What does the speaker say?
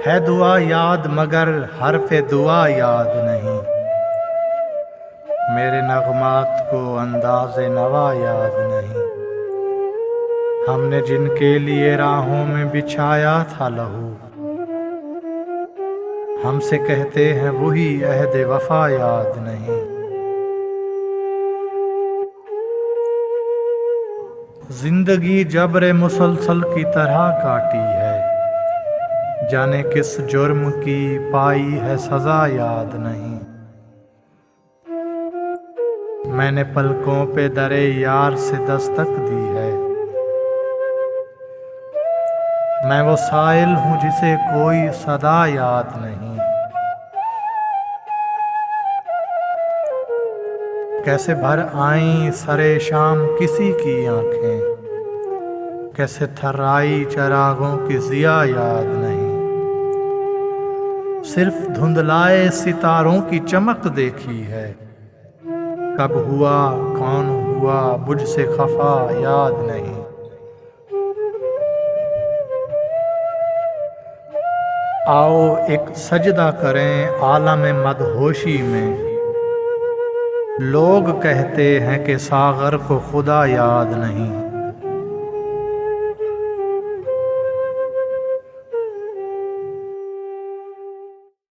ہے دعا یاد مگر حرف دعا یاد نہیں، میرے نغمات کو انداز نوا یاد نہیں۔ ہم نے جن کے لیے راہوں میں بچھایا تھا لہو، ہم سے کہتے ہیں وہی عہد وفا یاد نہیں۔ زندگی جبر مسلسل کی طرح کاٹی ہے، جانے کس جرم کی پائی ہے سزا یاد نہیں۔ میں نے پلکوں پہ در یار سے دستک دی ہے، میں وہ سائل ہوں جسے کوئی صدا یاد نہیں۔ کیسے بھر آئیں سرے شام کسی کی آنکھیں، کیسے تھرائی چراغوں کی ضیا یاد نہیں۔ صرف دھندلائے ستاروں کی چمک دیکھی ہے، کب ہوا کون ہوا مجھ سے خفا یاد نہیں۔ آؤ ایک سجدہ کریں عالم مدہوشی میں، لوگ کہتے ہیں کہ ساغر کو خدا یاد نہیں۔